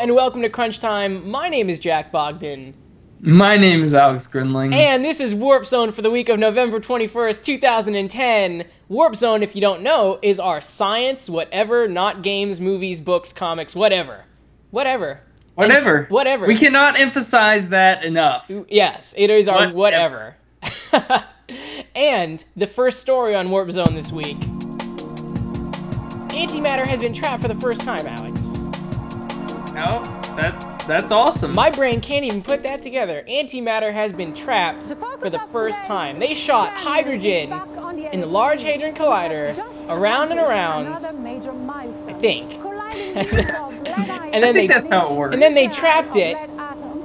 and welcome to Crunch Time. My name is Jack Bogdan. My name is Alex Grinling. And this is Warp Zone for the week of November 21st, 2010. Warp Zone, if you don't know, is our science, whatever, not games, movies, books, comics, whatever. Whatever. Whatever. We cannot emphasize that enough. Yes, it is our whatever. And the first story on Warp Zone this week. Antimatter has been trapped for the first time, Alex. Oh, that's awesome. My brain can't even put that together. Antimatter has been trapped for the first time. They shot hydrogen in the Large Hadron Collider around and around, I think. I think that's how it works. And then they trapped it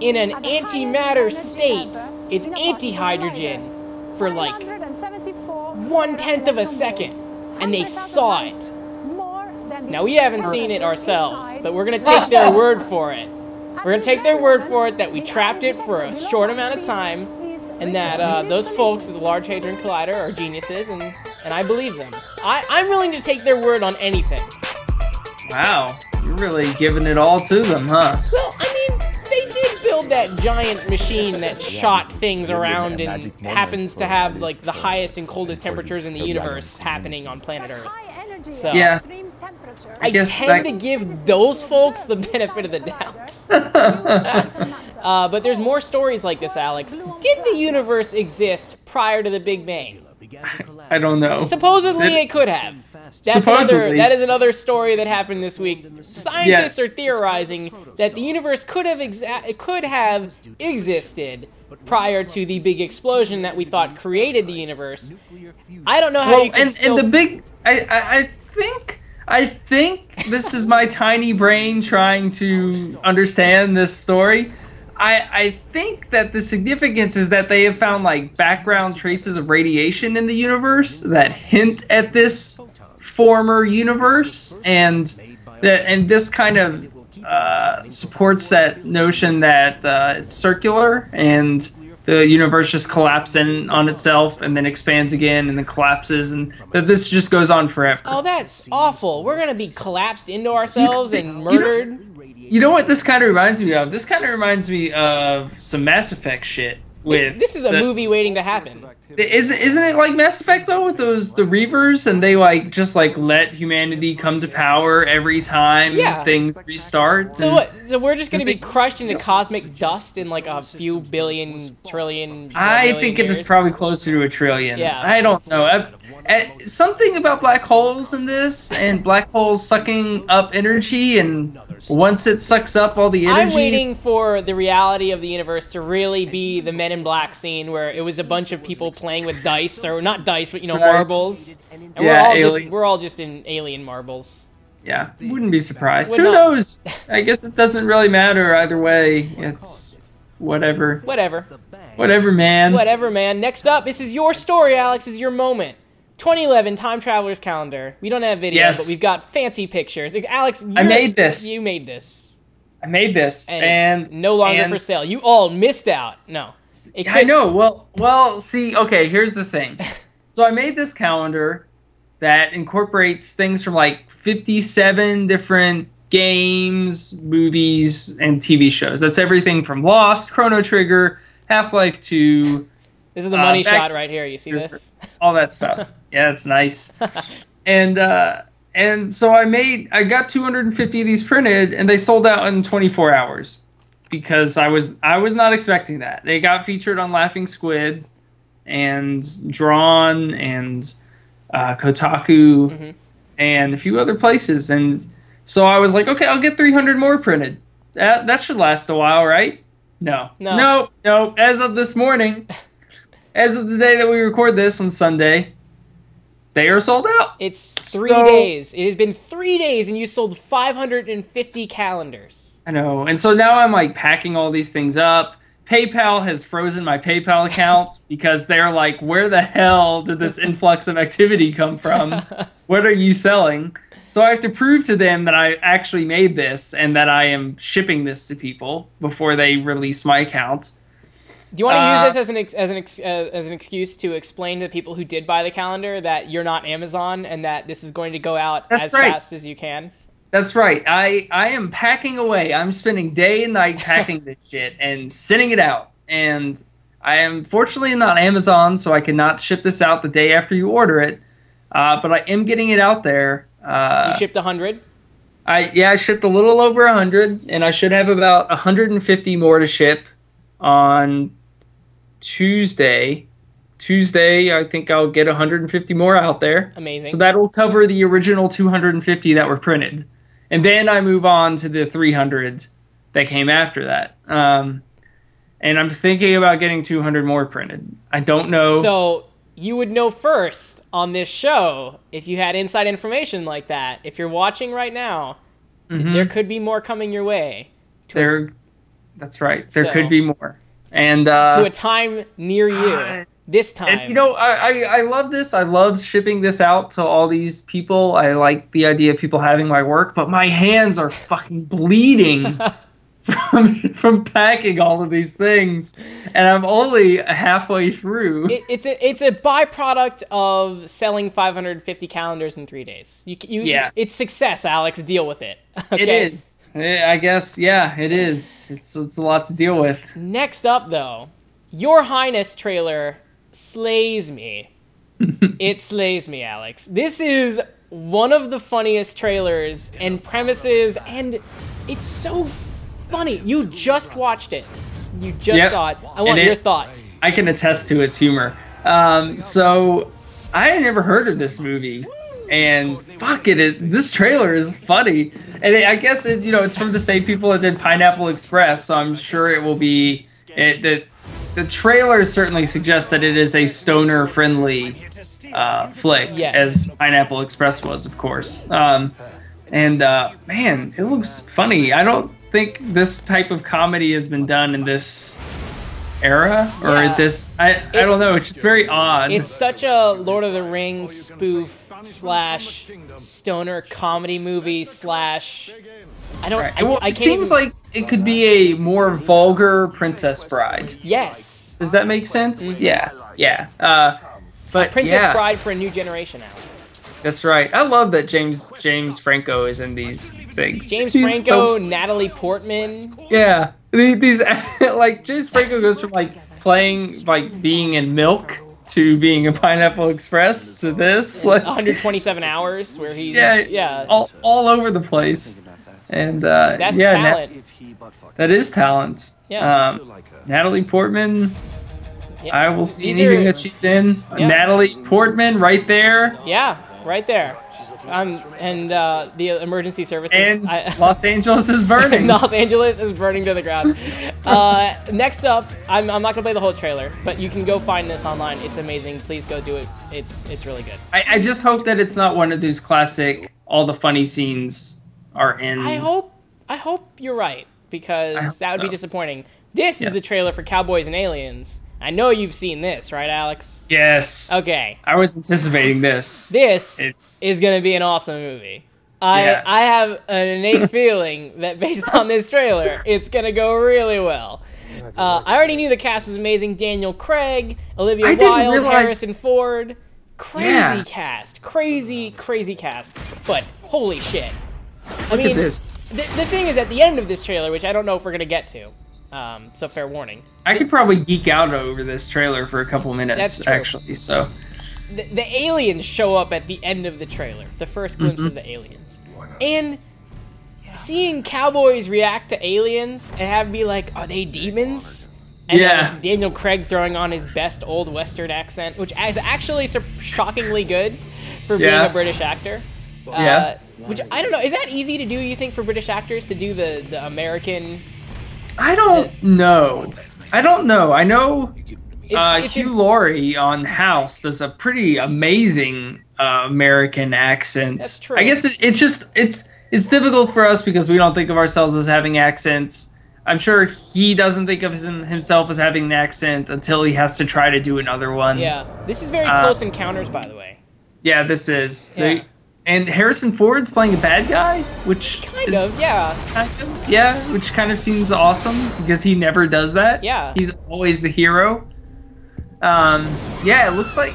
in an antimatter state. It's anti-hydrogen for like 1/10 of a second. And they saw it. Now, we haven't seen it ourselves, but we're going to take their word for it. We're going to take their word for it that we trapped it for a short amount of time, and that those folks at the Large Hadron Collider are geniuses, and I believe them. I'm willing to take their word on anything. Wow, you're really giving it all to them, huh? Well, I mean, they did build that giant machine that shot things around and happens to have, like, the highest and coldest temperatures in the universe happening on planet Earth. So, yeah. I tend to give those folks the benefit of the doubt. But there's more stories like this, Alex. Did the universe exist prior to the Big Bang? I don't know. Supposedly it could have. That is another story that happened this week. Scientists are theorizing that the universe could have existed prior to the big explosion that we thought created the universe. I don't know how you can and the big... I think this is my tiny brain trying to understand this story. I think that the significance is that they have found like background traces of radiation in the universe that hint at this former universe, and this kind of supports that notion that it's circular and the universe just collapses in on itself and then expands again and then collapses, and that this just goes on forever. Oh, that's awful. We're going to be collapsed into ourselves and murdered. You know what this kind of reminds me of? This kind of reminds me of some Mass Effect shit. This is a movie waiting to happen. Isn't it like Mass Effect though, with the Reavers, and they just let humanity come to power every time things restart? So what? So we're just gonna be crushed into cosmic dust in like a few billion, trillion. I think it is probably closer to a trillion. Yeah. I don't know. Something about black holes in this, and black holes sucking up energy, and once it sucks up all the energy... I'm waiting for the reality of the universe to really be the Men in Black scene where it was a bunch of people playing with dice, or not dice, but, marbles. And we're all just in alien marbles. Yeah, wouldn't be surprised. Who knows? I guess it doesn't really matter either way. It's whatever. Whatever, man. Whatever, man. Next up, this is your story, Alex. This is your moment. 2011 Time Traveler's Calendar. We don't have video, but we've got fancy pictures. Alex, I made this. You made this. I made this, and no longer for sale. You all missed out. No. I know. Well, see, okay, here's the thing. So I made this calendar that incorporates things from like 57 different games, movies, and TV shows. That's everything from Lost, Chrono Trigger, Half-Life 2. This is the money shot right here. You see this? All that stuff. Yeah, it's nice. And so I got 250 of these printed, and they sold out in 24 hours. Because I was not expecting that. They got featured on Laughing Squid and Drawn and Kotaku and a few other places, and so I was like, okay, I'll get 300 more printed. That should last a while, right? No. As of this morning, as of the day that we record this on Sunday, they are sold out. It's 3 days. It has been 3 days, and you sold 550 calendars. I know, and so now I'm like packing all these things up. PayPal has frozen my PayPal account because they're like, where the hell did this influx of activity come from? What are you selling? So I have to prove to them that I actually made this and that I am shipping this to people before they release my account. Do you want to use this as an excuse to explain to people who did buy the calendar that you're not Amazon and that this is going to go out fast as you can? That's right. I am packing away. I'm spending day and night packing this shit and sending it out. And I am fortunately not Amazon, so I cannot ship this out the day after you order it. But I am getting it out there. You shipped 100? I shipped a little over 100, and I should have about 150 more to ship on Tuesday. Tuesday, I think I'll get 150 more out there. Amazing. So that'll cover the original 250 that were printed. And then I move on to the 300 that came after that. And I'm thinking about getting 200 more printed. I don't know. So you would know first on this show if you had inside information like that. If you're watching right now, there could be more coming your way. That's right. There could be more. And to a time near you. This time. And, I love this. I love shipping this out to all these people. I like the idea of people having my work, but my hands are fucking bleeding from packing all of these things, and I'm only halfway through. It's a byproduct of selling 550 calendars in 3 days. It's success, Alex. Deal with it. Okay? It is. I guess. Yeah, it is. It's a lot to deal with. Next up, though, your Highness trailer slays me. It slays me, Alex. This is one of the funniest trailers and premises, and it's so funny. You just watched it. You just saw it. I want your thoughts. I can attest to its humor. So I had never heard of this movie, and fuck it, this trailer is funny. And I guess it's from the same people that did Pineapple Express, so I'm sure it will be the trailer certainly suggests that it is a stoner-friendly flick, as Pineapple Express was, of course. Man, it looks funny. I don't think this type of comedy has been done in this era, or I don't know. It's just very odd. It's such a Lord of the Rings spoof / stoner comedy movie / I don't. Right. It seems like it could be a more vulgar Princess Bride. Yes. Does that make sense? Mm-hmm. Yeah. But Princess Bride for a new generation, Alex. That's right. I love that James Franco is in these things. James Franco, Natalie Portman. Yeah, these like James Franco goes from playing being in Milk to being in Pineapple Express to this 127 hours where he's all over the place. And that's talent. That is talent. Yeah. Natalie Portman. Yeah. I will see anything that she's in. Yeah. Natalie Portman, right there. Yeah, right there. And the emergency services. And Los Angeles is burning. Los Angeles is burning to the ground. Next up, I'm not gonna play the whole trailer, but you can go find this online. It's amazing. Please go do it. It's really good. I just hope that it's not one of those classic. All the funny scenes are in. I hope you're right, because that would be disappointing. This is the trailer for Cowboys and Aliens. I know you've seen this, right, Alex? Yes. Okay. I was anticipating this. This is going to be an awesome movie. I have an innate feeling that based on this trailer, it's going to go really well. I already knew the cast was amazing. Daniel Craig, Olivia Wilde, Harrison Ford. Crazy cast. Crazy cast. But holy shit. Look at this. The thing is, at the end of this trailer, which I don't know if we're going to get to, so fair warning. I could probably geek out over this trailer for a couple minutes, actually. So, the aliens show up at the end of the trailer, the first glimpse of the aliens, and seeing cowboys react to aliens and have be like, "Are they demons?" And then Daniel Craig throwing on his best old Western accent, which is actually shockingly good for being a British actor. Which I don't know. Is that easy to do? You think for British actors to do the American? I don't know. I know Hugh Laurie on House does a pretty amazing American accent. That's true. I guess it's difficult for us because we don't think of ourselves as having accents. I'm sure he doesn't think of himself as having an accent until he has to try to do another one. Yeah, this is very Close Encounters, by the way. Yeah, this is. Yeah. And Harrison Ford's playing a bad guy, which kind of which kind of seems awesome because he never does that. Yeah, he's always the hero. Yeah, it looks like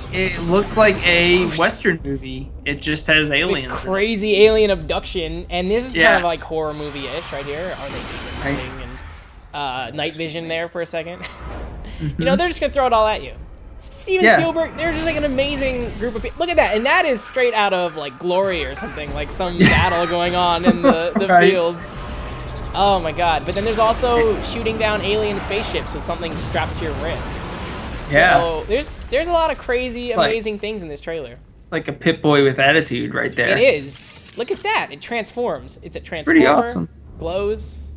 a Western movie. It just has aliens. With crazy alien abduction, and this is kind Yeah. of like horror movie-ish right here. Are they demons Right. thing and night vision there for a second? Mhm. You know, they're just gonna throw it all at you. Steven Yeah. Spielberg, they're just like an amazing group of people. Look at that, and that is straight out of like Glory or something, like some battle going on in the Right. fields. Oh my god! But then there's also shooting down alien spaceships with something strapped to your wrist. Yeah. So there's a lot of crazy, It's like- amazing things in this trailer. It's like a Pip-Boy with attitude right there. It is. Look at that! It transforms. It's a transformer. pretty awesome. Glows.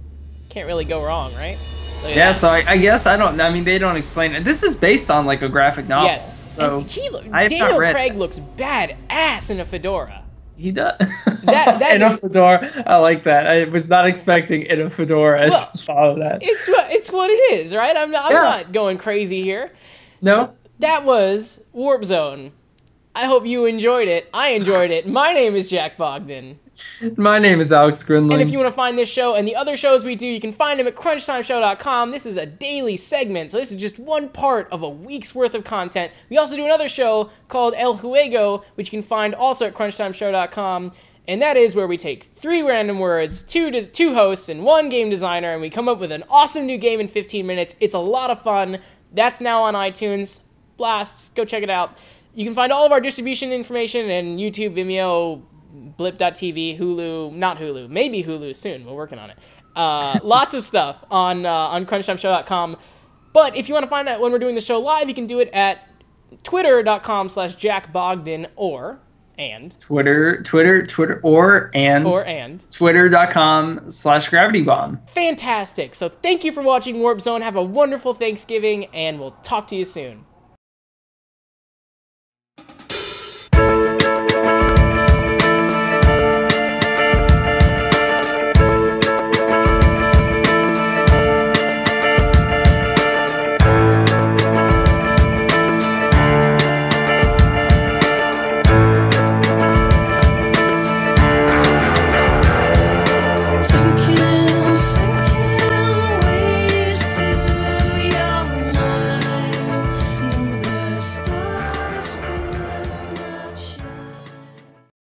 Can't really go wrong, right? Look at Yeah, that. so I guess I mean, they don't explain it. This is based on like a graphic novel. Yes. So And I have not Daniel read Craig that. looks badass in a fedora. He does. That in a is- fedora. I like that. I was not expecting in a fedora Well, to follow that. It's what it is, right? I'm not going crazy here. No? That was Warp Zone. I hope you enjoyed it. I enjoyed it. My name is Jack Bogdan. My name is Alex Grinling. And if you want to find this show and the other shows we do, you can find them at crunchtimeshow.com. This is a daily segment, so this is just one part of a week's worth of content. We also do another show called El Juego, which you can find also at crunchtimeshow.com. And that is where we take 3 random words, two hosts, and 1 game designer, and we come up with an awesome new game in 15 minutes. It's a lot of fun. That's now on iTunes. Blast. Go check it out. You can find all of our distribution information and YouTube, Vimeo, Blip.tv, Hulu, not Hulu, maybe Hulu soon. We're working on it. Lots of stuff on crunchtimeshow.com. But if you want to find that when we're doing the show live, you can do it at twitter.com/JackBogdan or Twitter, twitter.com/gravitybomb. Fantastic. So thank you for watching Warp Zone. Have a wonderful Thanksgiving, and we'll talk to you soon.